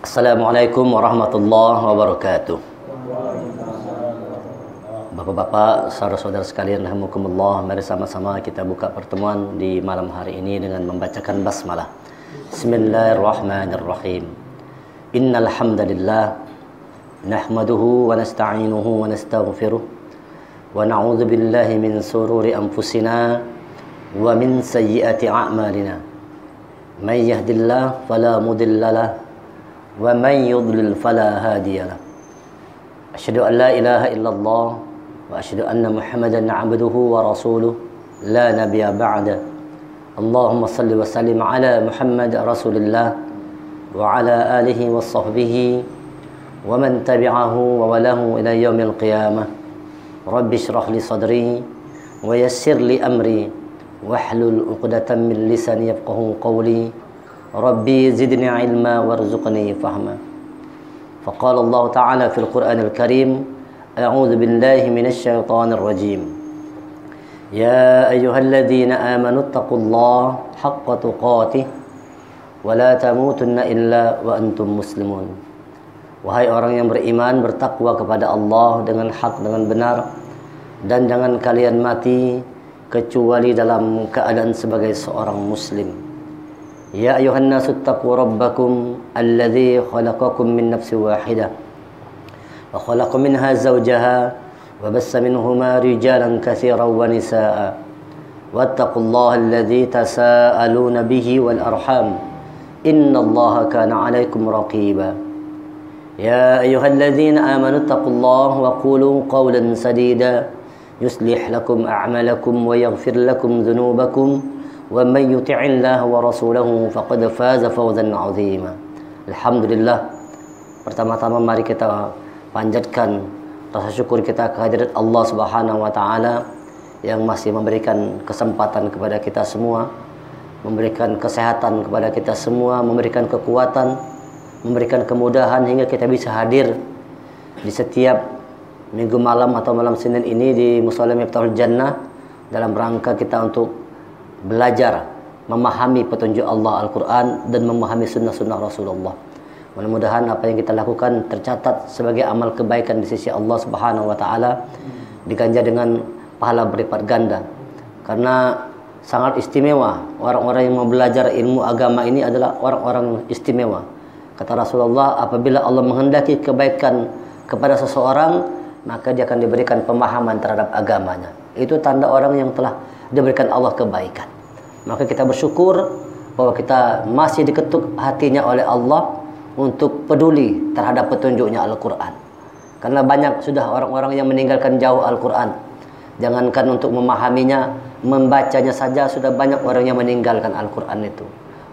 Assalamualaikum warahmatullahi wabarakatuh. Bapak-bapak, saudara-saudara sekalian rahimakumullah, mari sama-sama kita buka pertemuan di malam hari ini dengan membacakan basmalah. Bismillahirrahmanirrahim. Innal hamdalillah nahmaduhu wa nasta'inuhu wa nastaghfiruh wa na'udzu billahi min sururi anfusina wa min sayyiati a'malina. May yahdihillahu fala mudilla lahu wa man yudlil fala hadiya lahu. Asyhadu an la ilaha illallah wa asyhadu anna Muhammadan 'abduhu wa rasuluh la nabiyya ba'da. Allahumma salli wa sallim ala Muhammad rasulillah wa ala alihi wa sahbihi wa man tabi'ahu wa walahu ila yaumil qiyamah. Rabbi shrah li sadri wa yassir li amri wahlul 'uqdatam min lisani yafqahu qawli. Rabbi zidni ilma warzuqni fahma. Faqala Allah Ta'ala fil Qur'anil Karim, a'udzu billahi minasy syaithanir rajim. Ya ayyuhalladzina amanu taqullaha haqqa tuqatih wa la tamutunna illa wa antum muslimun. Wahai orang yang beriman, bertakwa kepada Allah dengan hak, dengan benar, dan jangan kalian mati kecuali dalam keadaan sebagai seorang muslim. Ya ayuhan nasu taqu rabbakum alladzi khalaqakum min nafsin wahidah wa khalaqa minha zawjaha wa bassa minhuma rijalan katsiran wa nisaa'a wattaqullaha alladzi tasaaluna bihi wal arham innallaha kana 'alaikum raqiba. Ya ayyuhalladzina amanu taqullaha wa qulu qawlan sadida yuslih lakum a'malakum wa yaghfir lakum dhunubakum wa man yuti'illah wa rasulahu faqad faza fawzan 'azima. Alhamdulillah, pertama-tama mari kita panjatkan rasa syukur kita kehadirat Allah Subhanahu wa taala yang masih memberikan kesempatan kepada kita semua, memberikan kesehatan kepada kita semua, memberikan kekuatan, memberikan kemudahan hingga kita bisa hadir di setiap minggu malam atau malam Senin ini di Mushola Miftahul Jannah dalam rangka kita untuk belajar memahami petunjuk Allah Al-Quran dan memahami sunnah-sunnah Rasulullah. Mudah-mudahan apa yang kita lakukan tercatat sebagai amal kebaikan di sisi Allah Subhanahu wa taala, diganjar dengan pahala berlipat ganda. Karena sangat istimewa orang-orang yang mau belajar ilmu agama ini adalah orang-orang istimewa. Kata Rasulullah, apabila Allah menghendaki kebaikan kepada seseorang, maka dia akan diberikan pemahaman terhadap agamanya. Itu tanda orang yang telah diberikan Allah kebaikan. Maka kita bersyukur bahwa kita masih diketuk hatinya oleh Allah untuk peduli terhadap petunjuknya Al-Quran. Karena banyak sudah orang-orang yang meninggalkan jauh Al-Quran. Jangankan untuk memahaminya, membacanya saja sudah banyak orang yang meninggalkan Al-Quran itu.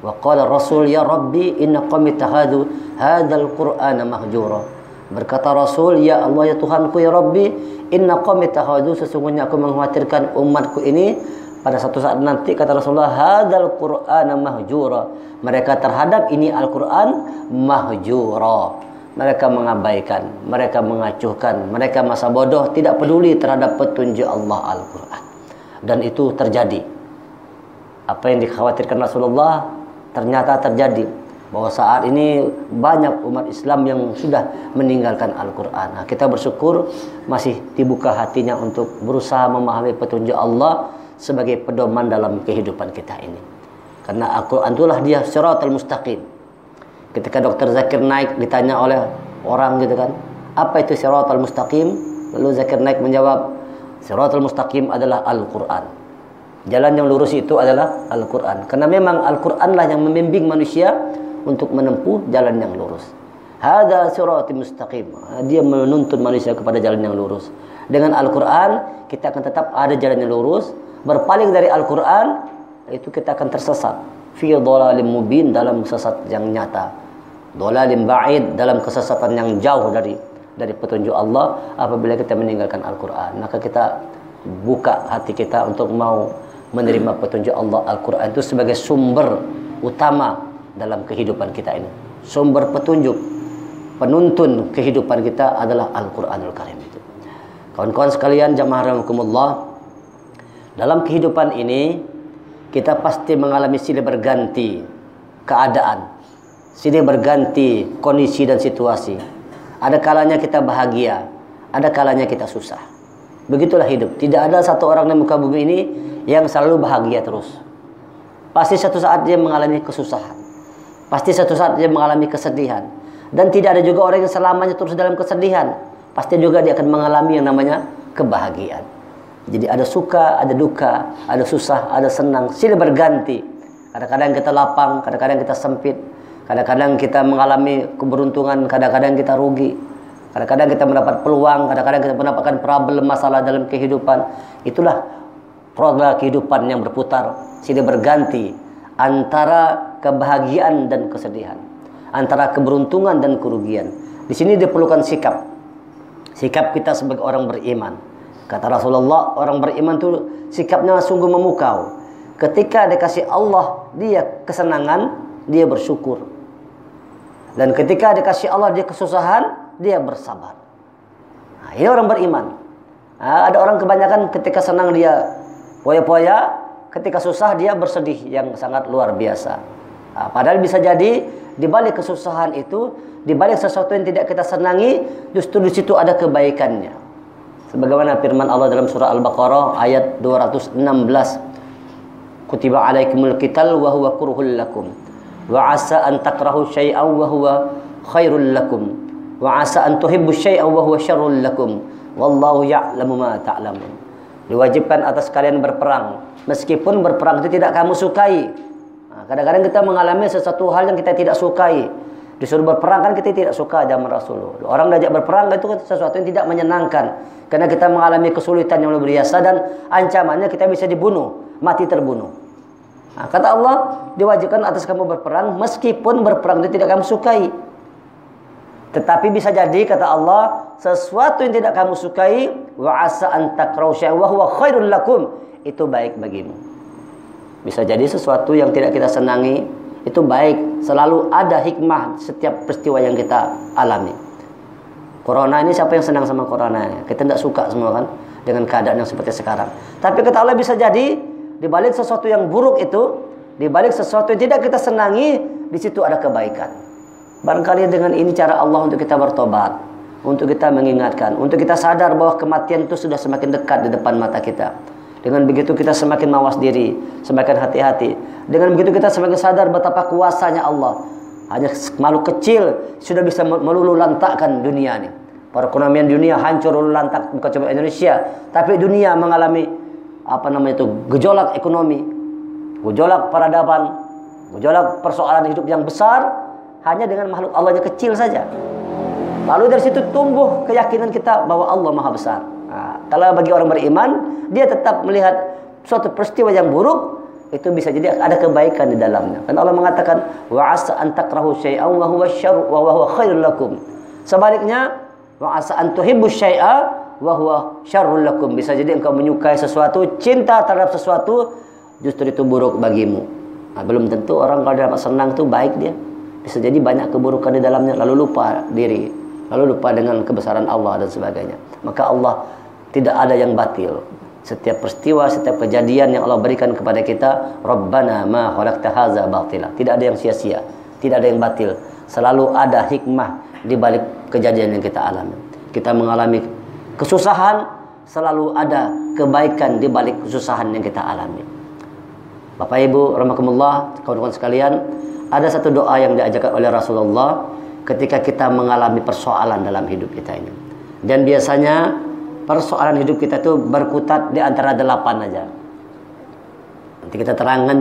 Wa qala Rasul, ya Rabbi inna qawmi tahadu hadzal Qur'ana mahjura. Berkata Rasul, ya Allah, ya Tuhanku, ya Rabbi, inna qawmi tahadu, sesungguhnya aku mengkhawatirkan umatku ini pada satu saat nanti, kata Rasulullah, hadzal Qur'ana mahjura. Mereka terhadap ini Al-Quran mahjura. Mereka mengabaikan, mereka mengacuhkan, mereka masa bodoh, tidak peduli terhadap petunjuk Allah Al-Quran. Dan itu terjadi. Apa yang dikhawatirkan Rasulullah ternyata terjadi. Bahwa saat ini banyak umat Islam yang sudah meninggalkan Al-Quran. Nah, kita bersyukur masih dibuka hatinya untuk berusaha memahami petunjuk Allah sebagai pedoman dalam kehidupan kita ini. Karena Al-Quran itulah dia siratal mustaqim. Ketika Dr. Zakir Naik ditanya oleh orang gitu kan, apa itu siratal mustaqim? Lalu Zakir Naik menjawab, siratal mustaqim adalah Al-Quran. Jalan yang lurus itu adalah Al-Quran. Karena memang Al-Quran lah yang membimbing manusia untuk menempuh jalan yang lurus. Hadza siratal mustaqim. Dia menuntun manusia kepada jalan yang lurus. Dengan Al-Quran kita akan tetap ada jalan yang lurus. Berpaling dari Al-Quran, itu kita akan tersesat. Fi dhalalim mubin, dalam sesat yang nyata. Dhalalim ba'id, dalam kesesatan yang jauh dari petunjuk Allah apabila kita meninggalkan Al-Quran. Maka kita buka hati kita untuk mau menerima petunjuk Allah Al-Quran itu sebagai sumber utama dalam kehidupan kita ini. Sumber petunjuk, penuntun kehidupan kita adalah Al-Quranul Karim itu. Kawan-kawan sekalian, jamaah rahimakumullah, dalam kehidupan ini kita pasti mengalami silih berganti keadaan. silih berganti kondisi dan situasi. Ada kalanya kita bahagia, ada kalanya kita susah. Begitulah hidup. Tidak ada satu orang di muka bumi ini yang selalu bahagia terus. Pasti satu saat dia mengalami kesusahan. Pasti satu saat dia mengalami kesedihan. Dan tidak ada juga orang yang selamanya terus dalam kesedihan. Pasti juga dia akan mengalami yang namanya kebahagiaan. Jadi ada suka, ada duka, ada susah, ada senang, silih berganti. Kadang-kadang kita lapang, kadang-kadang kita sempit, kadang-kadang kita mengalami keberuntungan, kadang-kadang kita rugi, kadang-kadang kita mendapat peluang, kadang-kadang kita mendapatkan problem, masalah dalam kehidupan. Itulah roda kehidupan yang berputar, silih berganti antara kebahagiaan dan kesedihan, antara keberuntungan dan kerugian. Di sini diperlukan sikap kita sebagai orang beriman. Kata Rasulullah, orang beriman itu sikapnya sungguh memukau. Ketika dikasih Allah dia kesenangan, dia bersyukur. Dan ketika dikasih Allah dia kesusahan, dia bersabar. Nah, ini orang beriman. Nah, ada orang kebanyakan ketika senang dia poya-poya, ketika susah dia bersedih yang sangat luar biasa. Nah, padahal bisa jadi di balik kesusahan itu, di balik sesuatu yang tidak kita senangi, justru di situ ada kebaikannya. Sebagaimana firman Allah dalam surah Al-Baqarah ayat 216. Kutiba alaikumul qital wa huwa kurhul lakum. Wa asa an takrahu syai'an wa huwa khairul lakum. Wa asa an tuhibbu syai'an wa huwa syarrul lakum. Wallahu ya'lamu ma ta'lamun. Diwajibkan atas kalian berperang. Meskipun berperang itu tidak kamu sukai. Kadang-kadang kita mengalami sesuatu hal yang kita tidak sukai. Disuruh berperang kan kita tidak suka zaman Rasulullah. Orang diajak berperang itu sesuatu yang tidak menyenangkan. Karena kita mengalami kesulitan yang luar biasa dan ancamannya kita bisa dibunuh, mati terbunuh. Nah, kata Allah, diwajibkan atas kamu berperang meskipun berperang itu tidak kamu sukai. Tetapi bisa jadi kata Allah, sesuatu yang tidak kamu sukai, wa asa an takrahu syai'an wa huwa khairul lakum, itu baik bagimu. Bisa jadi sesuatu yang tidak kita senangi itu baik, selalu ada hikmah setiap peristiwa yang kita alami. Corona ini siapa yang senang sama corona? Kita tidak suka semua kan dengan keadaan yang seperti sekarang. Tapi kata Allah bisa jadi di balik sesuatu yang buruk itu, di balik sesuatu yang tidak kita senangi, di situ ada kebaikan. Barangkali dengan ini cara Allah untuk kita bertobat, untuk kita mengingatkan, untuk kita sadar bahwa kematian itu sudah semakin dekat di depan mata kita. Dengan begitu kita semakin mawas diri, semakin hati-hati. Dengan begitu kita semakin sadar betapa kuasanya Allah. Hanya makhluk kecil sudah bisa meluluh lantakkan dunia ini. Perekonomian dunia hancur luluh lantak, bukan cuma Indonesia, tapi dunia mengalami gejolak ekonomi, gejolak peradaban, gejolak persoalan hidup yang besar hanya dengan makhluk Allah yang kecil saja. Lalu dari situ tumbuh keyakinan kita bahwa Allah Maha Besar. Nah, kalau bagi orang beriman, dia tetap melihat suatu peristiwa yang buruk, itu bisa jadi ada kebaikan di dalamnya. Karena Allah mengatakan, wa asa an takrahu syai'an wa huwa syarrun wa huwa khairul lakum. Sebaliknya, wa asa an tuhibbu syai'a wa huwa syarrul lakum. Bisa jadi engkau menyukai sesuatu, cinta terhadap sesuatu, justru itu buruk bagimu. Nah, belum tentu orang kalau dapat senang itu baik dia. Bisa jadi banyak keburukan di dalamnya, lalu lupa diri, lalu lupa dengan kebesaran Allah dan sebagainya. Maka Allah tidak ada yang batil. Setiap peristiwa, setiap kejadian yang Allah berikan kepada kita, Rabbana ma khalaqta hadza batila. Tidak ada yang sia-sia, tidak ada yang batil. Selalu ada hikmah di balik kejadian yang kita alami. Kita mengalami kesusahan, selalu ada kebaikan di balik kesusahan yang kita alami. Bapak Ibu rahimakumullah, kawan-kawan sekalian, ada satu doa yang diajarkan oleh Rasulullah ketika kita mengalami persoalan dalam hidup kita ini. Dan biasanya persoalan hidup kita itu berkutat di antara 8 aja. Nanti kita terangkan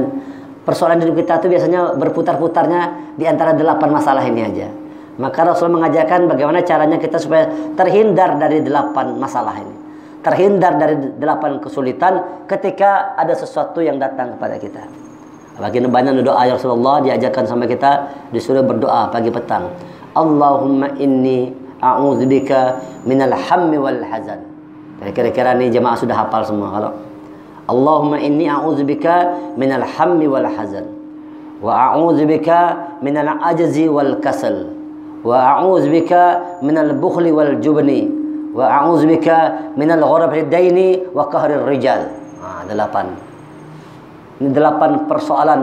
persoalan hidup kita itu biasanya berputar-putarnya di antara 8 masalah ini aja. Maka Rasul mengajarkan bagaimana caranya kita supaya terhindar dari 8 masalah ini. Terhindar dari 8 kesulitan ketika ada sesuatu yang datang kepada kita. Bagi banyak doa Rasulullah diajarkan sama kita, disuruh berdoa pagi petang. Allahumma inni a'udzubika minal hammi wal hazan. Kira-kira ini jemaah sudah hafal semua kalau Allahumma inni a'udzubika minal hammi wal hazan wa a'udzubika minal ajzi wal kasal wa a'udzubika minal bukhli wal jubni wa a'udzubika minal gharabi daini wa qahrir rijal. 8. Ini 8 persoalan,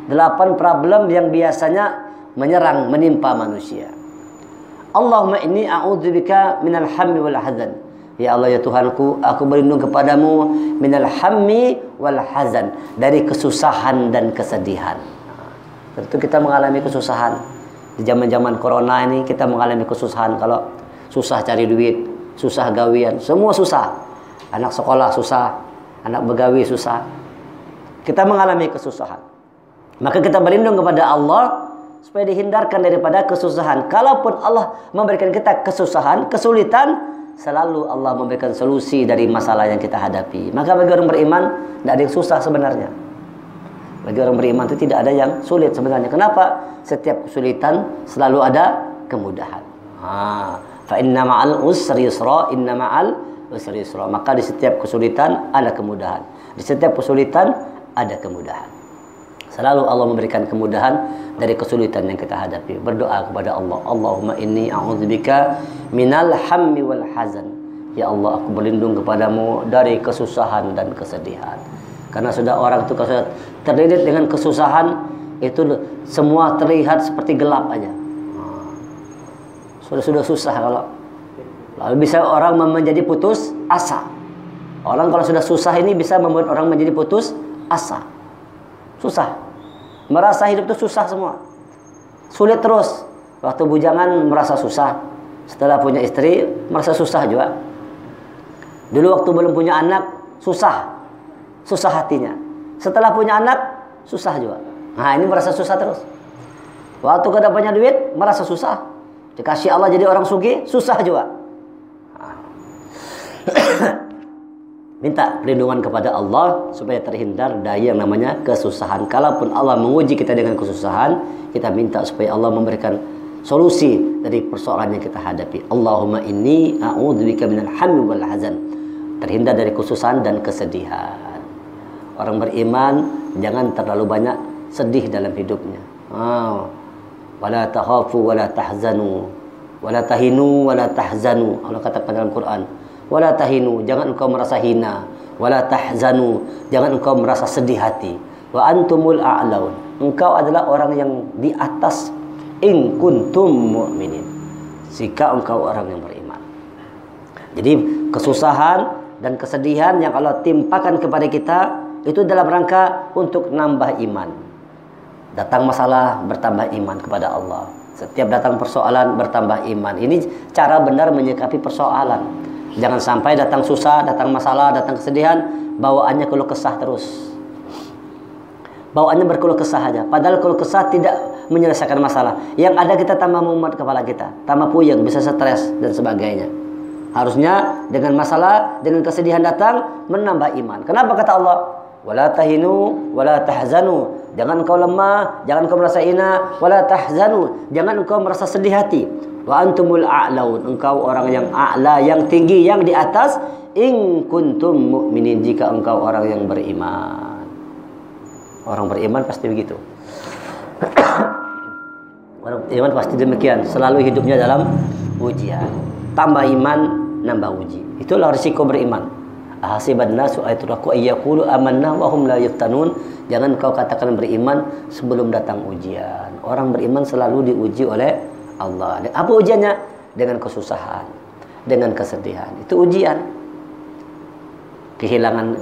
8 problem yang biasanya menyerang, menimpa manusia. Allahumma inni a'udzubika minal hammi wal hazan. Ya Allah, ya Tuhanku, aku berlindung kepadamu minal hammi wal hazan, dari kesusahan dan kesedihan. Tentu kita mengalami kesusahan. Di zaman-zaman corona ini kita mengalami kesusahan. Kalau susah cari duit, susah gawian, semua susah. Anak sekolah susah, anak begawi susah. Kita mengalami kesusahan. Maka kita berlindung kepada Allah supaya dihindarkan daripada kesusahan. Kalaupun Allah memberikan kita kesusahan, kesulitan, selalu Allah memberikan solusi dari masalah yang kita hadapi. Maka bagi orang beriman, tidak ada yang susah sebenarnya. Bagi orang beriman itu tidak ada yang sulit sebenarnya. Kenapa? Setiap kesulitan selalu ada kemudahan. Fa inna ma'al usri yusra, inna ma'al usri yusra. Maka di setiap kesulitan ada kemudahan. Di setiap kesulitan ada kemudahan. Selalu Allah memberikan kemudahan dari kesulitan yang kita hadapi. Berdoa kepada Allah, Allahumma inni a'udzubika minal hammi wal hazan. Ya Allah, aku berlindung kepadamu dari kesusahan dan kesedihan. Karena sudah orang itu sudah terlilit dengan kesusahan, itu semua terlihat seperti gelap aja. Sudah susah kalau. Lalu bisa orang menjadi putus asa. Orang kalau sudah susah ini bisa membuat orang menjadi putus asa. Susah. Merasa hidup itu susah semua. Sulit terus. Waktu bujangan merasa susah. Setelah punya istri merasa susah juga. Dulu waktu belum punya anak susah. Susah hatinya. Setelah punya anak susah juga. Nah, ini merasa susah terus. Waktu kada punya duit merasa susah. Dikasih Allah jadi orang sugih susah juga. Minta perlindungan kepada Allah supaya terhindar dari yang namanya kesusahan. Kalaupun Allah menguji kita dengan kesusahan, kita minta supaya Allah memberikan solusi dari persoalan yang kita hadapi. Allahumma inni a'udzubika minal hammi wal hazan. Terhindar dari kesusahan dan kesedihan. Orang beriman jangan terlalu banyak sedih dalam hidupnya. Wala takhafu wala tahzanu wala tahinu wala tahzanu. Allah katakan dalam Quran, wala tahinu, jangan engkau merasa hina, wala tahzanu, jangan engkau merasa sedih hati, wa antumul a'laun, engkau adalah orang yang di atas, in kuntum mu'minin, jika engkau orang yang beriman. Jadi kesusahan dan kesedihan yang Allah timpakan kepada kita itu dalam rangka untuk nambah iman. Datang masalah, bertambah iman kepada Allah. Setiap datang persoalan, bertambah iman. Ini cara benar menyikapi persoalan. Jangan sampai datang susah, datang masalah, datang kesedihan, bawaannya keluh kesah terus. Bawaannya berkeluh kesah aja. Padahal keluh kesah tidak menyelesaikan masalah. Yang ada kita tambah mumet kepala kita, tambah puyeng, bisa stres dan sebagainya. Harusnya dengan masalah, dengan kesedihan datang, menambah iman. Kenapa kata Allah? Wala tahinu, wala tahzanu. Jangan kau lemah, jangan kau merasa hina, wala tahzanu. Jangan engkau merasa sedih hati. Wa antumul a'laun, engkau orang yang a'la, yang tinggi, yang di atas, in kuntum mu'minin, jika engkau orang yang beriman. Orang beriman pasti begitu. Orang beriman pasti demikian, selalu hidupnya dalam ujian. Tambah iman, nambah uji. Itulah risiko beriman. Ahasiban nasu ayaturaku ayyaqulu amanna wa hum la yuftanun. Jangan kau katakan beriman sebelum datang ujian. Orang beriman selalu diuji oleh Allah. Apa ujiannya? Dengan kesusahan, dengan kesedihan. Itu ujian. Kehilangan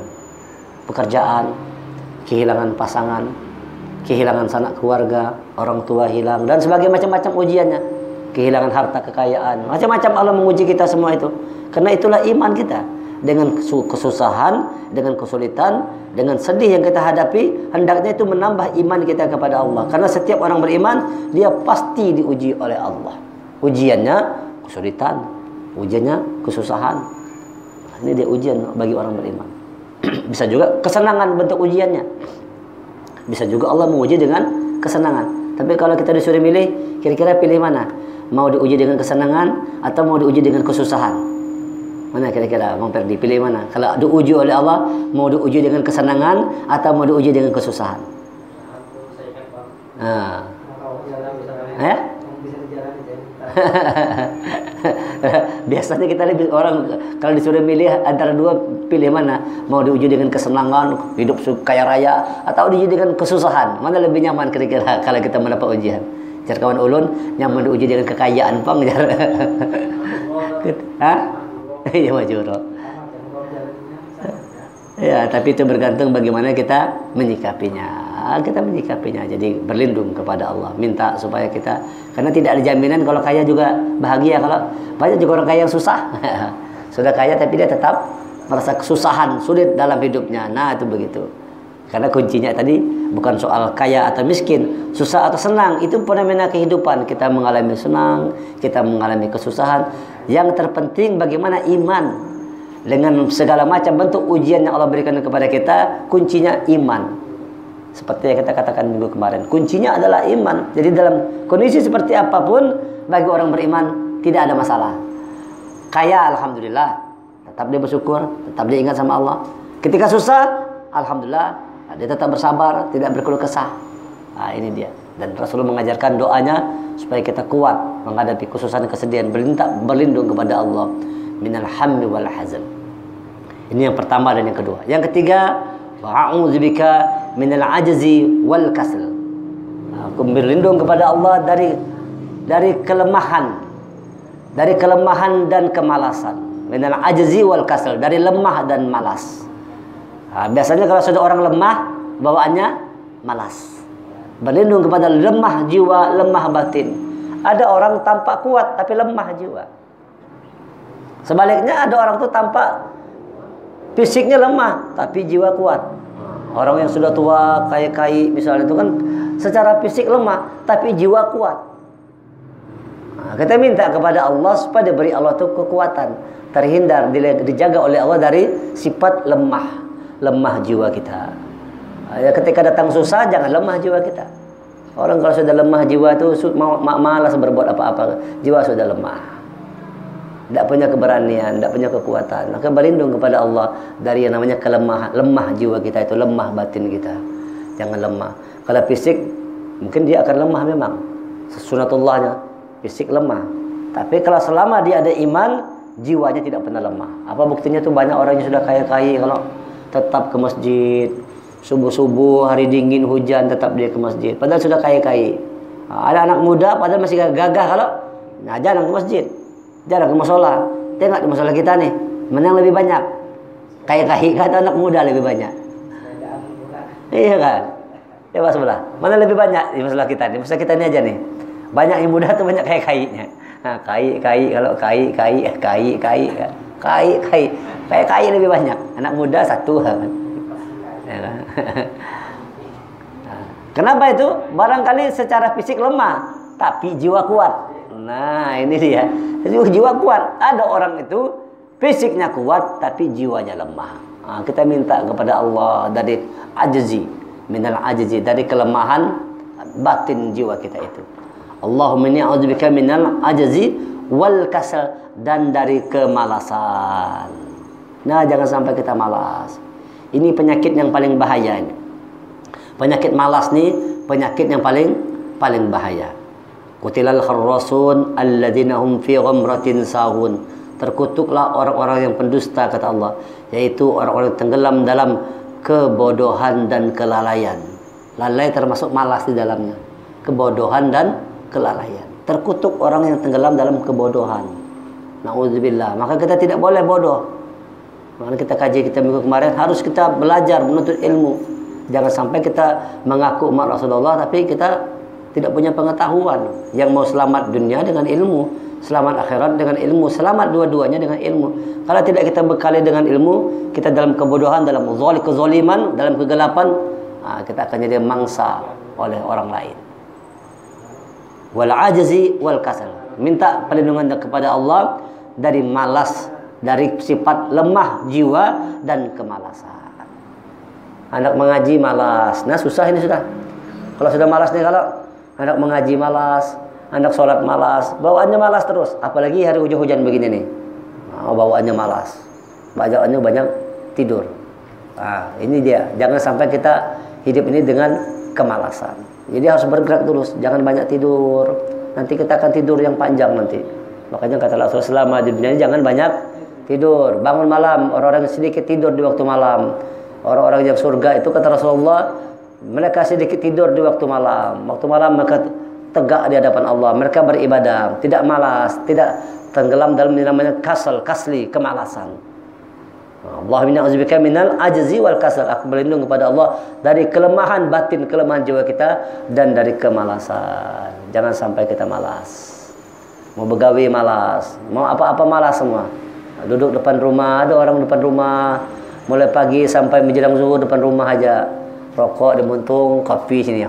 pekerjaan, kehilangan pasangan, kehilangan sanak keluarga, orang tua hilang, dan sebagainya, macam-macam ujiannya. Kehilangan harta kekayaan, macam-macam Allah menguji kita semua itu. Karena itulah iman kita. Dengan kesusahan, dengan kesulitan, dengan sedih yang kita hadapi, hendaknya itu menambah iman kita kepada Allah. Karena setiap orang beriman, dia pasti diuji oleh Allah. Ujiannya kesulitan, ujiannya kesusahan. Ini dia ujian bagi orang beriman. Bisa juga kesenangan bentuk ujiannya. Bisa juga Allah menguji dengan kesenangan. Tapi kalau kita disuruh milih, kira-kira pilih mana? Mau diuji dengan kesenangan atau mau diuji dengan kesusahan? Mana kira-kira Bang Ferdi, pilih mana? Kalau diuji oleh Allah, mau diuji dengan kesenangan atau mau diuji dengan kesusahan? Biasanya kita lebih orang kalau disuruh milih antara dua, pilih mana? Mau diuji dengan kesenangan, hidup kaya raya, atau diuji dengan kesusahan? Mana lebih nyaman kira-kira kalau kita mendapat ujian? Jar kawan ulun yang diuji dengan kekayaan pang jar. Hah? Iya majuro. Ya, tapi itu bergantung bagaimana kita menyikapinya. Kita menyikapinya. Jadi berlindung kepada Allah, minta supaya kita, karena tidak ada jaminan kalau kaya juga bahagia. Kalau banyak juga orang kaya yang susah. Sudah kaya tapi dia tetap merasa kesusahan, sulit dalam hidupnya. Nah, itu begitu. Karena kuncinya tadi bukan soal kaya atau miskin, susah atau senang, itu fenomena kehidupan. Kita mengalami senang, kita mengalami kesusahan. Yang terpenting bagaimana iman. Dengan segala macam bentuk ujian yang Allah berikan kepada kita, kuncinya iman. Seperti yang kita katakan minggu kemarin, kuncinya adalah iman. Jadi dalam kondisi seperti apapun, bagi orang beriman tidak ada masalah. Kaya alhamdulillah, tetap dia bersyukur, tetap dia ingat sama Allah. Ketika susah, alhamdulillah, dia tetap bersabar, tidak berkeluh kesah. Nah, ini dia. Dan Rasulullah mengajarkan doanya supaya kita kuat menghadapi kesusahan kesedihan, berlindung kepada Allah minal hammi wal hazan. Ini yang pertama dan yang kedua. Yang ketiga, wa'udzubika minal ajzi wal kasal. Aku berlindung kepada Allah dari kelemahan, dan kemalasan. Minal ajzi wal kasal, dari lemah dan malas. Biasanya kalau sudah orang lemah, bawaannya malas. Berlindung kepada lemah jiwa, lemah batin. Ada orang tampak kuat tapi lemah jiwa. Sebaliknya ada orang tuh tampak fisiknya lemah tapi jiwa kuat. Orang yang sudah tua, kaya-kaya misalnya itu kan secara fisik lemah tapi jiwa kuat. Nah, kita minta kepada Allah supaya diberi Allah tuh kekuatan, terhindar, dijaga oleh Allah dari sifat lemah jiwa kita. Ya, ketika datang susah jangan lemah jiwa kita. Orang kalau sudah lemah jiwa itu malas berbuat apa-apa, jiwa sudah lemah. Tidak punya keberanian, tidak punya kekuatan. Maka berlindung kepada Allah dari yang namanya kelemahan, lemah jiwa kita itu, lemah batin kita. Jangan lemah. Kalau fisik mungkin dia akan lemah memang. Sunatullahnya fisik lemah. Tapi kalau selama dia ada iman, jiwanya tidak pernah lemah. Apa buktinya tuh banyak orang yang sudah kaya-kaya kalau tetap ke masjid. Subuh-subuh, hari dingin, hujan, tetap dia ke masjid. Padahal sudah kaya-kaya. Ada anak muda padahal masih gagah kalau jarang ke masjid. Jarang ke musola. Tengok di musola kita nih, mana yang lebih banyak? Kaya-kaya atau anak muda lebih banyak? Iya kan? Coba sebelah. Mana lebih banyak di musola kita? Di musola kita ini aja nih. Banyak yang muda tuh banyak kaya-kayanya. Nah, kalau kaya lebih banyak. Anak muda satu kan. Ya kan? Kenapa itu? Barangkali secara fisik lemah, tapi jiwa kuat. Nah, ini dia. Jadi jiwa kuat. Ada orang itu fisiknya kuat tapi jiwanya lemah. Nah, kita minta kepada Allah dari ajzi, minal ajzi, dari kelemahan batin jiwa kita itu. Allahumma inni a'udzubika minal ajzi wal kasal, dan dari kemalasan. Nah, jangan sampai kita malas. Ini penyakit yang paling bahaya ini. Penyakit malas nih penyakit yang paling bahaya. Qutilal kharrasun alladzina hum fi ghamratin sahun. Terkutuklah orang-orang yang pendusta, kata Allah, yaitu orang-orang yang tenggelam dalam kebodohan dan kelalaian. Lalai termasuk malas di dalamnya. Kebodohan dan kelalaian. Terkutuk orang yang tenggelam dalam kebodohan. Nauzubillah. Maka kita tidak boleh bodoh. Maka kita kaji kita minggu kemarin, harus kita belajar menuntut ilmu. Jangan sampai kita mengaku umat Rasulullah tapi kita tidak punya pengetahuan. Yang mau selamat dunia dengan ilmu, selamat akhirat dengan ilmu, selamat dua-duanya dengan ilmu. Kalau tidak kita bekali dengan ilmu, kita dalam kebodohan, dalam kezaliman, dalam kegelapan, kita akan jadi mangsa oleh orang lain. Wal ajzi wal kasal. Minta perlindungan kepada Allah dari malas, dari sifat lemah jiwa dan kemalasan. Anak mengaji malas. Nah, susah ini sudah. Kalau sudah malas nih, kalau anak mengaji malas, anak sholat malas, bawaannya malas terus. Apalagi hari hujan-hujan begini nih, bawaannya malas, bawaannya banyak tidur. Nah, ini dia. Jangan sampai kita hidup ini dengan kemalasan. Jadi harus bergerak terus, jangan banyak tidur. Nanti kita akan tidur yang panjang nanti. Makanya kata Rasulullah, selama di dunia ini jangan banyak tidur. Bangun malam, orang-orang yang sedikit tidur di waktu malam. Orang-orang yang surga itu kata Rasulullah, mereka sedikit tidur di waktu malam. Waktu malam mereka tegak di hadapan Allah. Mereka beribadah, tidak malas, tidak tenggelam dalam namanya kasli, kemalasan. Allah mina'udzubika minal ajzi wal kasal. Aku berlindung kepada Allah dari kelemahan batin, kelemahan jiwa kita, dan dari kemalasan. Jangan sampai kita malas. Mau begawi malas, mau apa-apa malas semua. Duduk depan rumah, ada orang depan rumah, mulai pagi sampai menjelang zuhur depan rumah aja. Rokok dimuntung, kopi sini.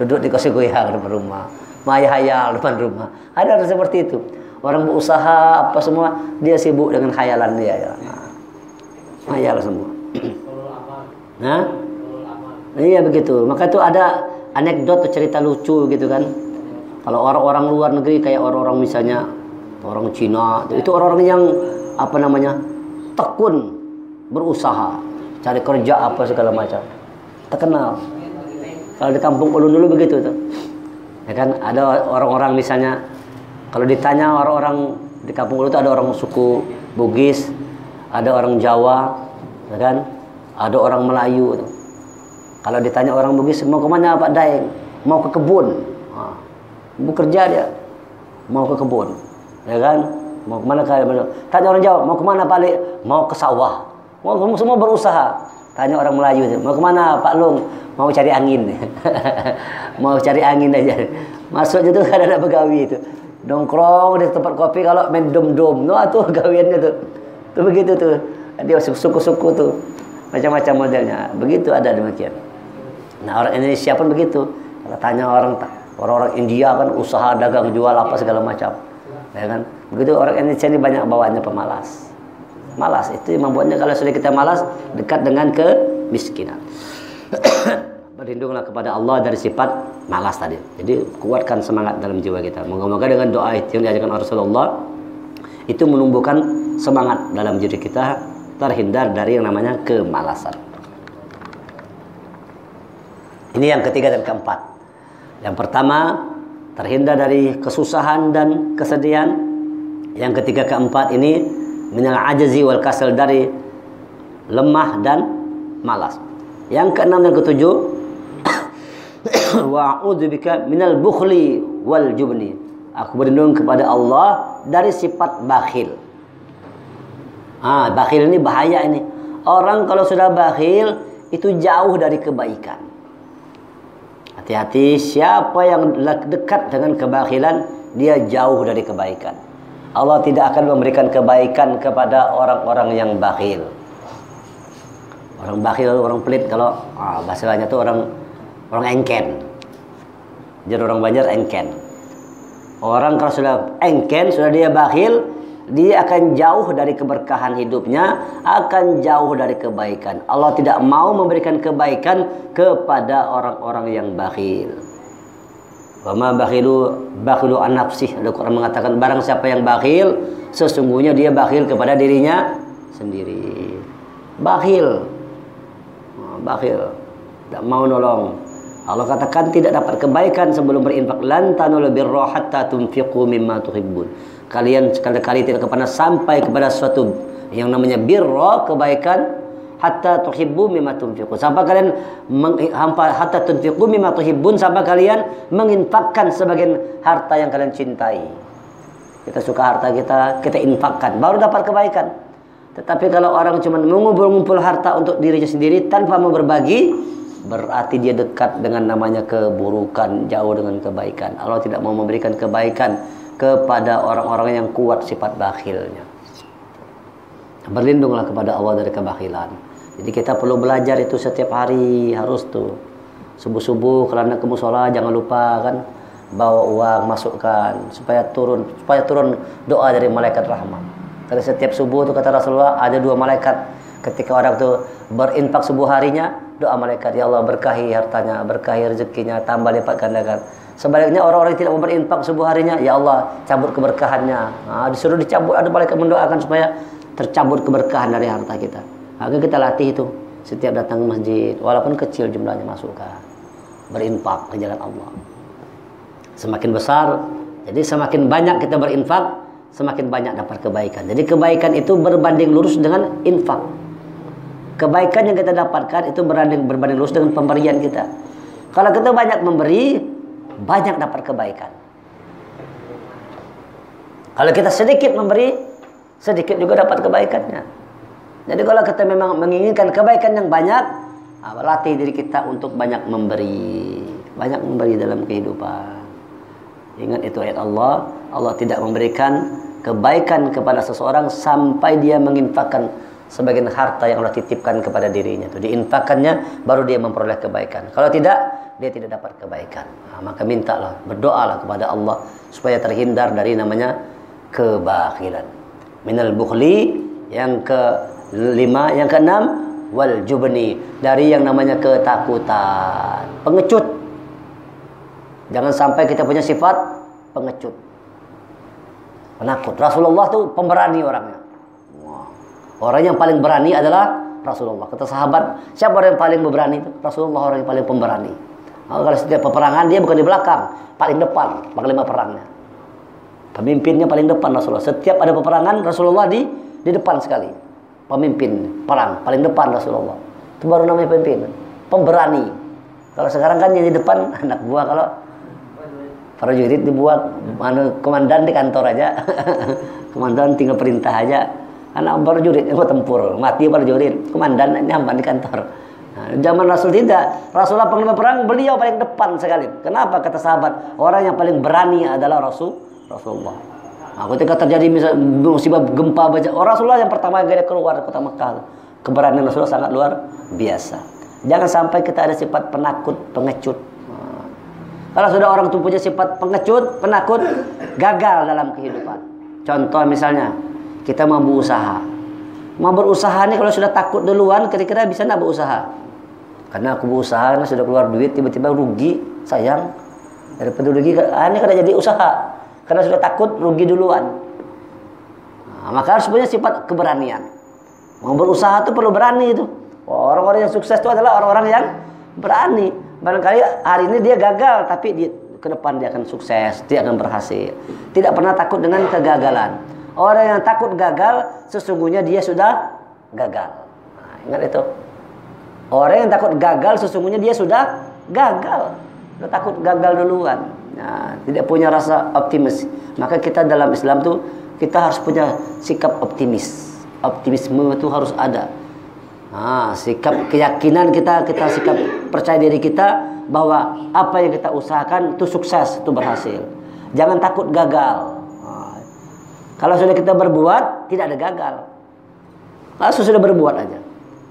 Duduk di kursi goyang depan rumah. Hayal depan rumah. Ada orang seperti itu. Orang berusaha apa semua, dia sibuk dengan khayalan dia. Hayal semua. Nah, iya begitu. Maka itu ada anekdot atau cerita lucu gitu kan. Kalau orang-orang luar negeri kayak orang-orang misalnya orang Cina, itu orang-orang yang apa namanya, tekun, berusaha, cari kerja apa segala macam, terkenal. Kalau di kampung ulun dulu begitu tuh, ya kan, ada orang-orang misalnya, kalau ditanya orang-orang di kampung ulun itu ada orang suku Bugis, ada orang Jawa, ya kan, ada orang Melayu tuh. Kalau ditanya orang Bugis, mau ke mana Pak Daeng? Mau ke kebun. Bekerja dia, mau ke kebun, ya kan? Mau kemana kalian? Tanya orang Jawa, mau kemana Pak Ali? Mau ke sawah. Mau semua berusaha. Tanya orang Melayu, mau kemana Pak Lung? Mau cari angin. Mau cari angin aja. Masuk itu kan ada begawi itu. Nongkrong di tempat kopi kalau main dom-dom. No, tuh gawiannya tuh. Tuh begitu tuh. Dia suku-suku tuh. Macam-macam modelnya. Begitu ada demikian. Nah, orang Indonesia pun begitu. Kalau tanya orang India kan usaha dagang jual apa segala macam. Ya kan? Begitu orang Indonesia ini banyak bawaannya pemalas. Malas itu yang membuatnya kalau sudah kita malas dekat dengan kemiskinan. Berlindunglah kepada Allah dari sifat malas tadi. Jadi kuatkan semangat dalam jiwa kita. Moga-moga dengan doa itu yang diajarkan Rasulullah itu menumbuhkan semangat dalam diri kita, terhindar dari yang namanya kemalasan. Ini yang ketiga dan keempat. Yang pertama, terhindar dari kesusahan dan kesedihan. Yang ketiga, keempat ini minal ajzi wal kasal, dari lemah dan malas. Yang keenam dan ketujuh, wa a'udzubika minal bukhli wal jubni. Aku berlindung kepada Allah dari sifat bakhil. Bakhil ini bahaya ini. Orang kalau sudah bakhil itu jauh dari kebaikan. Hati-hati, siapa yang dekat dengan kebakhilan, dia jauh dari kebaikan. Allah tidak akan memberikan kebaikan kepada orang-orang yang bakhil. Orang bakhil, orang pelit, kalau bahasanya tuh orang engken. Jadi orang Banjar engken. Orang kalau sudah engken, sudah dia bakhil, dia akan jauh dari keberkahan hidupnya, akan jauh dari kebaikan. Allah tidak mau memberikan kebaikan kepada orang-orang yang bakhil. Wa ma bakhilu an nafsih. Al-Quran mengatakan barang siapa yang bakhil, sesungguhnya dia bakhil kepada dirinya sendiri. Bakhil, tidak mau nolong. Allah katakan tidak dapat kebaikan sebelum berinfak. Lan tanulul birra hatta tunfiqu mimma tuhibbun. Kalian sekali-kali tidak pernah sampai kepada suatu yang namanya birra, kebaikan, hatta tuhibbu mimma tunfiqun. Sampai kalian hatta tunfiqu mimma tuhibbun, sampai kalian menginfakkan sebagian harta yang kalian cintai. Kita suka harta kita infakkan, baru dapat kebaikan. Tetapi kalau orang cuma mengumpul-ngumpul harta untuk dirinya sendiri tanpa mau berbagi, berarti dia dekat dengan namanya keburukan, jauh dengan kebaikan. Allah tidak mau memberikan kebaikan kepada orang-orang yang kuat sifat bakhilnya. Berlindunglah kepada Allah dari kebakhilan. Jadi kita perlu belajar itu setiap hari, harus tuh. Subuh-subuh kalau nak ke musola jangan lupa kan, bawa uang, masukkan supaya turun doa dari malaikat rahmat. Karena setiap subuh itu kata Rasulullah ada 2 malaikat. Ketika orang itu berinfak subuh harinya, doa malaikat, ya Allah berkahi hartanya, berkahi rezekinya, tambah lipat gandakan. Sebaliknya orang-orang yang tidak mau berinfak subuh harinya, ya Allah cabut keberkahannya. Disuruh dicabut, ada malaikat mendoakan supaya tercabut keberkahan dari harta kita. Maka kita latih itu setiap datang ke masjid, walaupun kecil jumlahnya, masukkan, berinfak ke jalan Allah. Semakin besar, jadi semakin banyak kita berinfak, semakin banyak dapat kebaikan. Jadi kebaikan itu berbanding lurus dengan infak. Kebaikan yang kita dapatkan itu berbanding lurus dengan pemberian kita. Kalau kita banyak memberi, banyak dapat kebaikan. Kalau kita sedikit memberi, sedikit juga dapat kebaikannya. Jadi kalau kita memang menginginkan kebaikan yang banyak, latih diri kita untuk banyak memberi dalam kehidupan. Ingat itu ayat Allah. Allah tidak memberikan kebaikan kepada seseorang sampai dia menginfakkan sebagian harta yang Allah titipkan kepada dirinya. Itu diinfakkannya baru dia memperoleh kebaikan. Kalau tidak, dia tidak dapat kebaikan. Maka mintalah, berdoalah kepada Allah supaya terhindar dari namanya kebakhilan. Minal bukhli, yang kelima, yang keenam, wal jubni, dari yang namanya ketakutan, pengecut. Jangan sampai kita punya sifat pengecut, penakut. Rasulullah tuh pemberani orangnya. Orang yang paling berani adalah Rasulullah. Kata sahabat, siapa orang yang paling berani? Rasulullah orang yang paling pemberani. Kalau setiap peperangan dia bukan di belakang, paling depan, panglima perangnya. Pemimpinnya paling depan Rasulullah. Setiap ada peperangan Rasulullah di depan sekali. Pemimpin perang paling depan Rasulullah. Itu baru namanya pemimpin, pemberani. Kalau sekarang kan yang di depan anak buah, kalau prajurit dibuat komandan di kantor aja. Komandan tinggal perintah aja. Anak prajurit yang tempur, mati prajurit, komandan nyamban di kantor. Nah, zaman Rasul tidak. Rasulullah panglima perang, beliau paling depan sekali. Kenapa? Kata sahabat, orang yang paling berani adalah Rasulullah. Nah, ketika terjadi musibah gempa Rasulullah yang pertama kali keluar dari kota Mekah. Keberanian Rasulullah sangat luar biasa. Jangan sampai kita ada sifat penakut, pengecut. Nah, kalau sudah orang itu punya sifat pengecut, penakut, gagal dalam kehidupan. Contoh misalnya, kita mau berusaha. Mau berusaha nih kalau sudah takut duluan, kira-kira bisa enggak berusaha? Karena aku berusaha, karena sudah keluar duit, tiba-tiba rugi, sayang. Daripada rugi, ini kada jadi usaha. Karena sudah takut, rugi duluan. Nah, maka harus punya sifat keberanian. Mau berusaha itu perlu berani itu. Orang-orang yang sukses itu adalah orang-orang yang berani. Barangkali hari ini dia gagal, tapi ke depan dia akan sukses, dia akan berhasil. Tidak pernah takut dengan kegagalan. Orang yang takut gagal, sesungguhnya dia sudah gagal. Nah, ingat itu. Orang yang takut gagal, sesungguhnya dia sudah gagal. Sudah takut gagal duluan. Nah, tidak punya rasa optimis. Maka kita dalam Islam tuh, kita harus punya sikap optimis. Optimisme itu harus ada. Nah, sikap keyakinan kita sikap percaya diri kita bahwa apa yang kita usahakan itu sukses, itu berhasil. Jangan takut gagal. Kalau sudah kita berbuat, tidak ada gagal. Langsung sudah berbuat aja.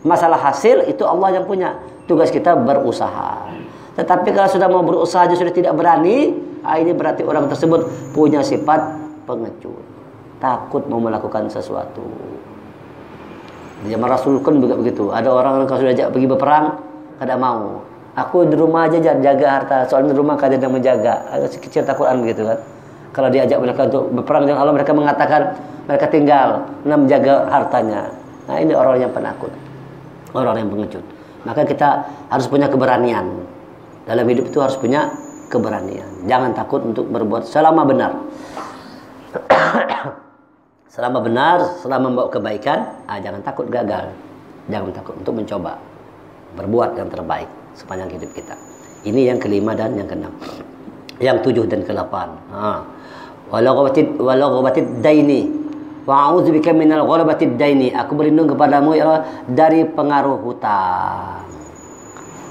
Masalah hasil itu Allah yang punya. Tugas kita berusaha. Tetapi kalau sudah mau berusaha aja sudah tidak berani, ini berarti orang tersebut punya sifat pengecut. Takut mau melakukan sesuatu. Di zaman Rasul kan juga begitu. Ada orang kalau sudah ajak pergi berperang, kada mau. Aku di rumah aja jaga harta. Soalnya di rumah kada ada yang menjaga. Agak kecil takutan begitu kan. Kalau diajak mereka untuk berperang dengan Allah, mereka mengatakan mereka tinggal menjaga hartanya. Nah, ini orang yang penakut, orang yang pengecut. Maka kita harus punya keberanian. Dalam hidup itu harus punya keberanian. Jangan takut untuk berbuat selama benar. Selama benar, selama membawa kebaikan, jangan takut gagal. Jangan takut untuk mencoba berbuat yang terbaik sepanjang hidup kita. Ini yang kelima dan yang keenam. Yang tujuh dan ke-8. Walaghabatid daini wa a'udzubika minal ghalabatid daini. Aku berlindung kepadamu ya Allah dari pengaruh hutang.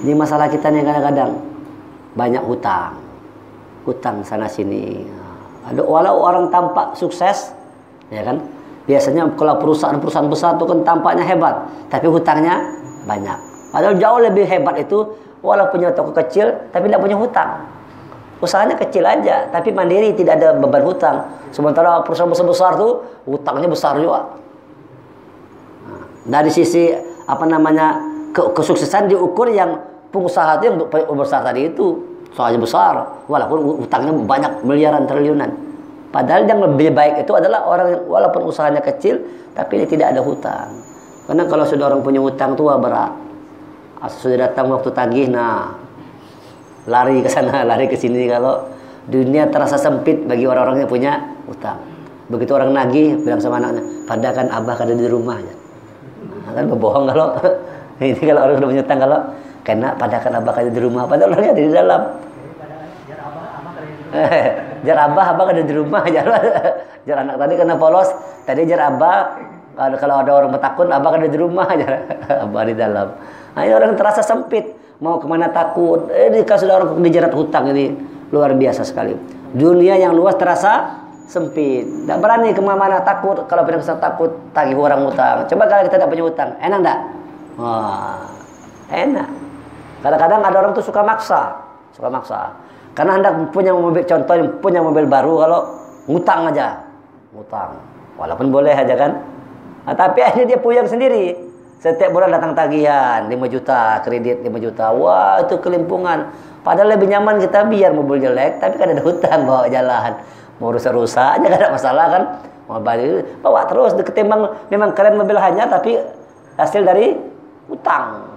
Ini masalah kita nih, kadang-kadang banyak hutang. Hutang sana sini. Ada walau orang tampak sukses, ya kan? Biasanya kalau perusahaan-perusahaan besar itu kan tampaknya hebat, tapi hutangnya banyak. Padahal jauh lebih hebat itu walau punya toko kecil tapi tidak punya hutang. Usahanya kecil aja, tapi mandiri, tidak ada beban hutang. Sementara perusahaan besar-besar tuh hutangnya besar juga. Nah, dari sisi kesuksesan diukur yang pengusaha itu yang besar tadi itu, soalnya besar, walaupun hutangnya banyak miliaran triliunan. Padahal yang lebih baik itu adalah orang yang walaupun usahanya kecil, tapi dia tidak ada hutang. Karena kalau sudah orang punya hutang tua berat. Sudah datang waktu tagih, lari ke sana, lari ke sini. Kalau dunia terasa sempit bagi orang-orang yang punya utang. Begitu orang nagih, bilang sama anaknya, "Padahal abah ada di rumah." Nah, kan berbohong kalau ini kalau orang sudah punya utang, kalau kena padahal abah ada di rumah, padahal orangnya ada di dalam. Jar abah kan ada di rumah, jar anak tadi kena polos. Tadi jar abah, kalau ada orang bertakun, abah kan ada di rumah, jar abah di dalam. Nah, ini orang terasa sempit, mau kemana takut. Kalau sudah orang dijerat hutang ini luar biasa sekali. Dunia yang luas terasa sempit. Tidak berani kemana-mana, takut. Kalau punya kesal takut tagih orang hutang. Coba kalau kita tidak punya hutang, enak enggak? Wah, enak. Kadang-kadang ada orang tuh suka maksa. Karena hendak punya mobil, contohnya punya mobil baru, kalau ngutang aja, ngutang. Walaupun boleh aja kan. Nah, tapi akhirnya dia puyeng sendiri. Setiap bulan datang tagihan 5 juta, kredit 5 juta. Wah, itu kelimpungan. Padahal lebih nyaman kita biar mobil jelek, tapi kan ada hutang bawa jalan. Mau rusak-rusak aja gak ada masalah kan. Mau balik, bawa terus ketimbang memang keren mobil hanya, tapi hasil dari hutang.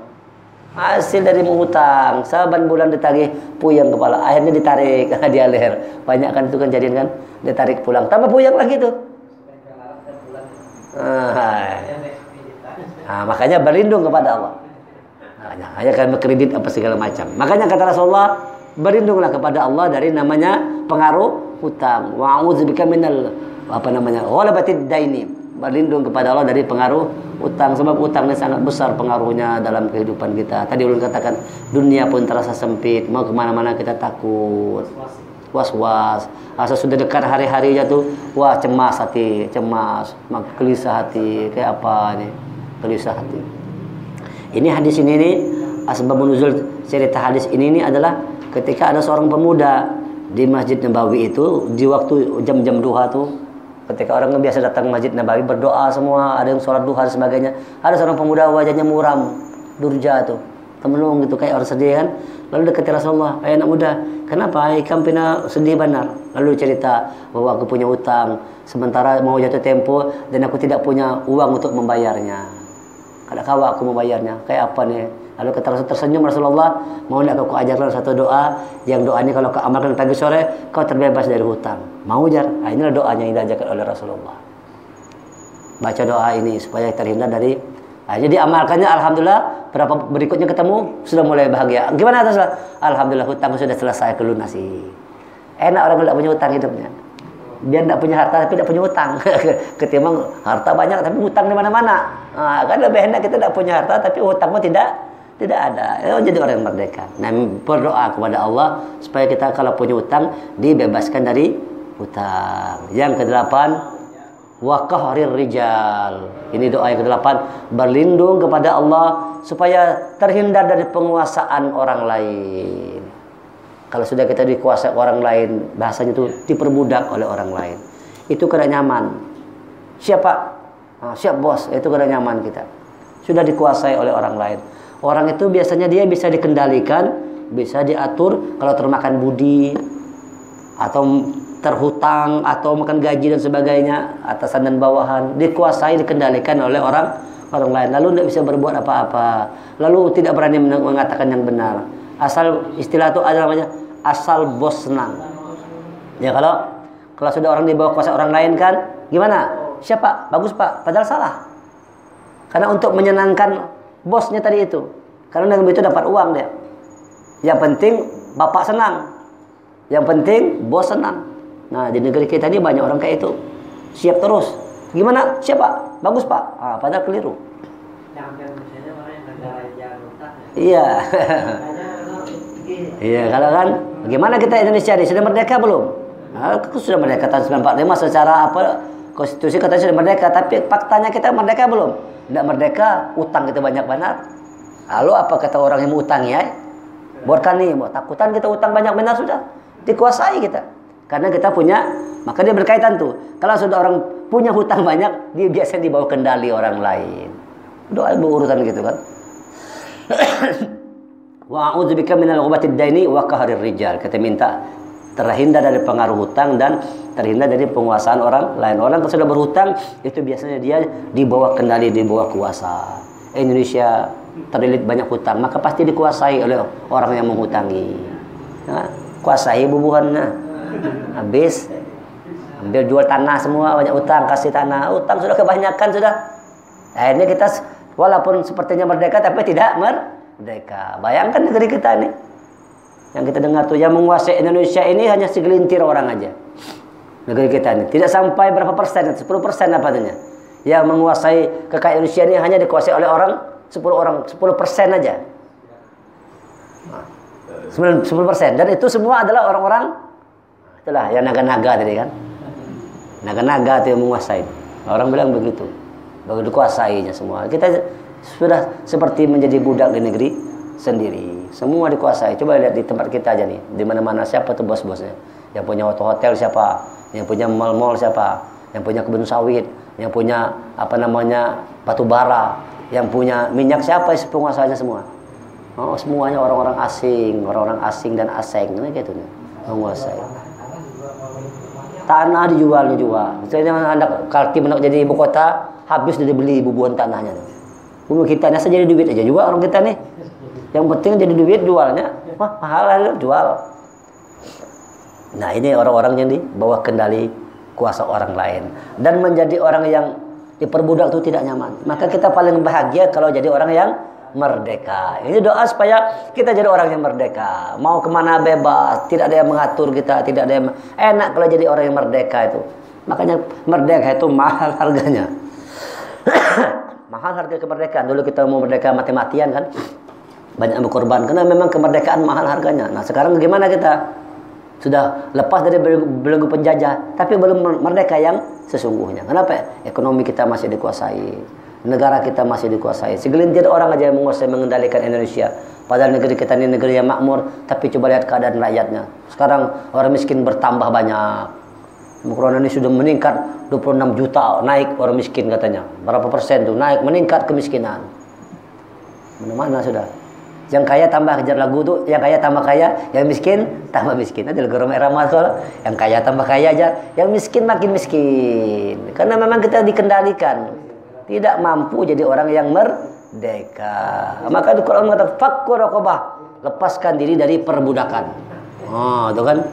Hasil dari menghutang. Saban bulan ditagih, puyeng kepala. Akhirnya ditarik, dia leher. Banyak kan itu kan jadian kan. Ditarik pulang. Tambah puyeng lagi tuh. Nah, makanya berlindung kepada Allah. Hanya kan kredit apa segala macam. Makanya kata Rasulullah, berlindunglah kepada Allah dari namanya pengaruh hutang. Wa'udzubika minal ghalabatid daini. Berlindung kepada Allah dari pengaruh hutang, sebab hutang ini sangat besar pengaruhnya dalam kehidupan kita. Tadi ulun katakan, dunia pun terasa sempit, mau kemana-mana kita takut, was-was. Asal sudah dekat hari-harinya tuh, wah cemas hati, gelisah hati, kayak apa nih? Gelisah hati. Ini hadis ini asbabun nuzul cerita hadis ini adalah ketika ada seorang pemuda di Masjid Nabawi itu di waktu jam-jam duha tuh, ketika orang biasa datang Masjid Nabawi berdoa semua, ada yang sholat duha dan sebagainya, ada seorang pemuda wajahnya muram, durja tuh, temelung gitu kayak orang sedih kan. Lalu dekati Rasulullah, anak muda, kenapa ikam pina sedih benar? Lalu cerita bahwa aku punya utang, sementara mau jatuh tempo dan aku tidak punya uang untuk membayarnya. Ada kawa aku membayarnya. Kayak apa nih? Lalu kata Rasul tersenyum Rasulullah, mau nak aku ajarkan satu doa yang doanya kalau kau amalkan pagi sore kau terbebas dari hutang. Mau jar? Nah, inilah doanya yang diajarkan oleh Rasulullah. Baca doa ini supaya terhindar dari. Nah, jadi amalkannya, alhamdulillah. Berapa berikutnya ketemu sudah mulai bahagia. Gimana Rasulullah? Alhamdulillah hutang sudah selesai kelunasi. Enak orang tidak punya hutang hidupnya. Dia tidak punya harta tapi tidak punya hutang. Ketimbang harta banyak tapi hutang di mana-mana. Nah, kan lebih enak kita tidak punya harta tapi hutangmu tidak ada. Jadi orang yang merdeka. Nah, berdoa kepada Allah supaya kita kalau punya hutang dibebaskan dari hutang. Yang kedelapan, wa qahrir rijal. Ini doa yang kedelapan, berlindung kepada Allah supaya terhindar dari penguasaan orang lain. Kalau sudah kita dikuasai orang lain, bahasanya itu diperbudak oleh orang lain. Itu kada nyaman. Siapa? Siap bos, itu kada nyaman kita. Sudah dikuasai oleh orang lain. Orang itu biasanya dia bisa dikendalikan, bisa diatur kalau termakan budi, atau terhutang, atau makan gaji dan sebagainya, atasan dan bawahan. Dikuasai, dikendalikan oleh orang lain. Lalu tidak bisa berbuat apa-apa. Lalu tidak berani mengatakan yang benar. Asal istilah itu ada namanya asal bos senang. Ya kalau sudah orang di bawah kuasa orang lain kan gimana? Siapa? Bagus pak. Padahal salah. Karena untuk menyenangkan bosnya tadi itu. Karena dengan itu dapat uang dia. Yang penting bapak senang. Yang penting bos senang. Nah di negeri kita ini banyak orang kayak itu. Siap terus. Gimana? Siapa? Bagus pak. Padahal keliru. Iya. Iya, kalau kan bagaimana kita Indonesia ini sudah merdeka belum? Sudah merdeka tahun 1945 secara apa konstitusi katanya sudah merdeka, tapi faktanya kita merdeka belum? Tidak merdeka, utang kita banyak benar. Lalu apa kata orang yang utang ya? Buatkan nih, mau takutan kita utang banyak benar sudah dikuasai kita. Karena kita punya, maka dia berkaitan tuh. Kalau sudah orang punya hutang banyak, dia biasanya dibawa kendali orang lain. Doa berurutan gitu kan. Wa'udzubika minal ghubatid daini wa qahrir rijal. Kita minta terhindar dari pengaruh hutang dan terhindar dari penguasaan orang lain. Orang yang sudah berhutang itu biasanya dia dibawa kendali, dibawa kuasa. Indonesia terlilit banyak hutang, maka pasti dikuasai oleh orang yang menghutangi. Nah, kuasai bubuhannya. Habis ambil jual tanah semua, banyak utang, kasih tanah. Utang sudah kebanyakan sudah. Akhirnya kita walaupun sepertinya merdeka tapi tidak merdeka. Bayangkan negeri kita ini. Yang kita dengar tuh yang menguasai Indonesia ini hanya segelintir orang aja. Negeri kita ini tidak sampai berapa persen, 10% apa artinya. Yang menguasai kekayaan Indonesia ini hanya dikuasai oleh orang 10% aja. 10%, dan itu semua adalah orang-orang itulah yang naga-naga tadi kan. Naga-naga itu yang menguasai. Orang bilang begitu. Baru dikuasainya semua. Kita sudah seperti menjadi budak di negeri sendiri. Semua dikuasai. Coba lihat di tempat kita aja nih. Di mana-mana siapa tuh bos-bosnya? Yang punya hotel siapa? Yang punya mall-mall siapa? Yang punya kebun sawit, yang punya batu bara, yang punya minyak siapa penguasanya semua? Oh, semuanya orang-orang asing dan asing gitu nih, menguasai. Tanah dijual. Misalnya Anda Kaltim nak jadi ibu kota, habis dia beli bubuan tanahnya. Bumi kita ini jadi duit aja juga orang kita nih. Yang penting jadi duit jualnya, wah mahal jual. Nah ini orang-orang yang di bawah kendali kuasa orang lain dan menjadi orang yang diperbudak itu tidak nyaman. Maka kita paling bahagia kalau jadi orang yang merdeka. Ini doa supaya kita jadi orang yang merdeka. Mau kemana bebas, tidak ada yang mengatur kita, tidak ada yang enak kalau jadi orang yang merdeka itu. Makanya merdeka itu mahal harganya. Mahal harga kemerdekaan. Dulu kita mau merdeka mati-matian kan, banyak berkorban karena memang kemerdekaan mahal harganya. Nah sekarang gimana kita? Sudah lepas dari belenggu penjajah, tapi belum merdeka yang sesungguhnya. Kenapa? Ekonomi kita masih dikuasai, negara kita masih dikuasai. Segelintir orang aja yang menguasai mengendalikan Indonesia. Padahal negeri kita ini negeri yang makmur, tapi coba lihat keadaan rakyatnya. Sekarang orang miskin bertambah banyak. Corona ini sudah meningkat 26 juta naik orang miskin katanya. Berapa persen tuh naik meningkat kemiskinan. Mana-mana sudah. Yang kaya tambah kejar lagu tuh, yang kaya tambah kaya, yang miskin tambah miskin. Ada lagu Roma Irama soal, yang kaya tambah kaya aja, yang miskin makin miskin. Karena memang kita dikendalikan, tidak mampu jadi orang yang merdeka. Maka di Quran mengatakan fakku raqabah, lepaskan diri dari perbudakan. Oh, itu kan?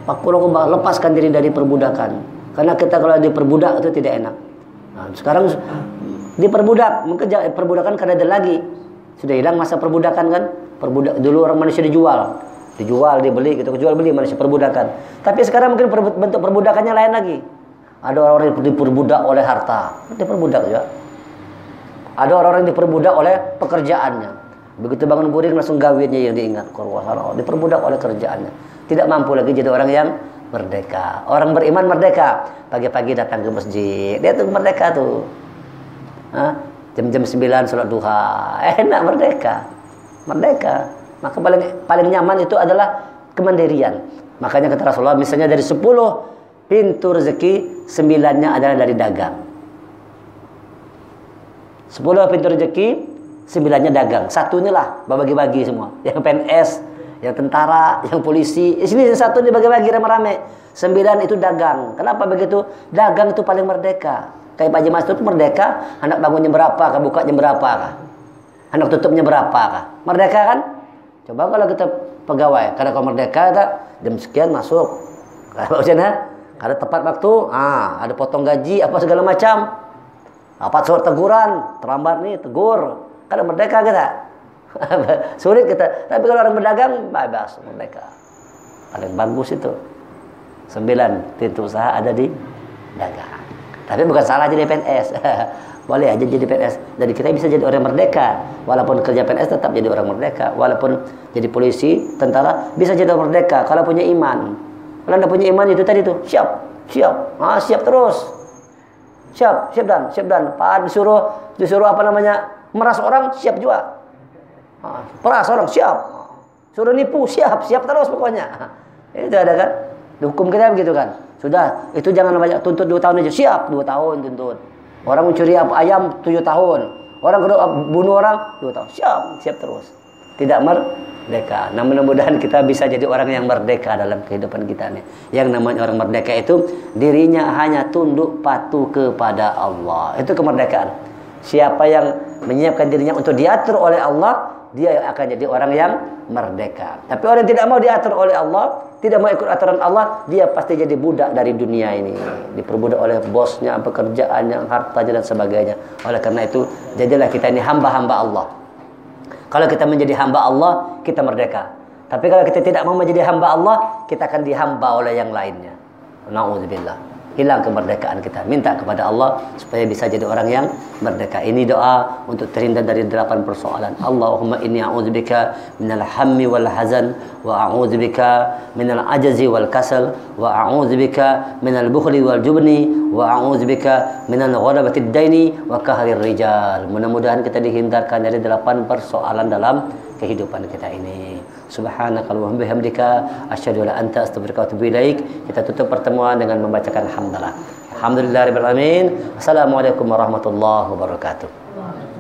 Fakku raqabah, lepaskan diri dari perbudakan. Karena kita kalau diperbudak itu tidak enak. Nah, sekarang diperbudak, mungkin perbudakan kada ada lagi. Sudah hilang masa perbudakan kan? Dulu orang manusia dijual, dibeli gitu, jual beli manusia perbudakan. Tapi sekarang mungkin bentuk perbudakannya lain lagi. Ada orang-orang yang diperbudak oleh harta, diperbudak juga. Ada orang-orang yang diperbudak oleh pekerjaannya. Begitu bangun guring langsung gawinnya yang diingat. Diperbudak oleh kerjaannya. Tidak mampu lagi jadi orang yang merdeka. Orang beriman merdeka. Pagi-pagi datang ke masjid, dia tuh merdeka tuh. Jam-jam 9 sholat duha, enak merdeka. Maka paling nyaman itu adalah kemandirian. Makanya kata Rasulullah, misalnya dari 10 pintu rezeki, 9-nya adalah dari dagang. 10 pintu rezeki, 9-nya dagang. Satu inilah bagi-bagi semua. Yang PNS, yang tentara, yang polisi. Di sini satu ini bagi-bagi rame-rame. 9 itu dagang. Kenapa begitu? Dagang itu paling merdeka. Kayak Pak Haji Mastur itu merdeka, hendak bangun jam berapa kah, buka jam berapa kah, hendak tutupnya berapa kah, merdeka kan? Coba kalau kita pegawai, karena kalau merdeka kita jam sekian masuk, kalau ada tepat waktu, ada potong gaji apa segala macam, apa surat teguran, terlambat nih tegur, karena merdeka kita, sulit kita. Tapi kalau orang berdagang, bebas merdeka, paling bagus itu. 9 pintu usaha ada di dagang. Tapi bukan salah jadi PNS. Boleh aja jadi PNS. Jadi kita bisa jadi orang merdeka. Walaupun kerja PNS tetap jadi orang merdeka. Walaupun jadi polisi, tentara, bisa jadi orang merdeka kalau punya iman. Kalau Anda punya iman itu tadi tuh, siap. Siap terus. Siap dan. Pak disuruh meras orang, siap juga. Peras orang, siap. Suruh nipu, siap terus pokoknya. Itu ada kan? Hukum kita begitu kan. Sudah, itu jangan banyak tuntut 2 tahun aja. Siap, 2 tahun tuntut. Orang mencuri ayam 7 tahun. Orang kedua bunuh orang 2 tahun. Siap terus. Tidak merdeka. Nah, mudah-mudahan kita bisa jadi orang yang merdeka dalam kehidupan kita nih. Yang namanya orang merdeka itu dirinya hanya tunduk patuh kepada Allah. Itu kemerdekaan. Siapa yang menyiapkan dirinya untuk diatur oleh Allah, dia akan jadi orang yang merdeka. Tapi orang yang tidak mau diatur oleh Allah, tidak mau ikut aturan Allah, dia pasti jadi budak dari dunia ini. Diperbudak oleh bosnya, pekerjaannya, hartanya dan sebagainya. Oleh karena itu, jadilah kita ini hamba-hamba Allah. Kalau kita menjadi hamba Allah, kita merdeka. Tapi kalau kita tidak mau menjadi hamba Allah, kita akan dihamba oleh yang lainnya. Na'udzubillah. Hilang kemerdekaan kita. Minta kepada Allah supaya bisa jadi orang yang merdeka. Ini doa untuk terhindar dari 8 persoalan. Allahumma inni a'udzubika minal hammi wal hazan wa a'udzubika minal ajzi wal kasal wa a'udzubika minal bukhli wal jubni wa a'udzubika minal ghalabatid daini wa qahrir rijal. Mudah-mudahan kita dihindarkan dari 8 persoalan dalam kehidupan kita ini. Subhanakallahumma bihamdika asyhadu an la ilaha illa anta astaghfiruka wa atubu ilaik. Kita tutup pertemuan dengan membacakan hamdalah. Alhamdulillahirabbil alamin. Assalamualaikum warahmatullahi wabarakatuh.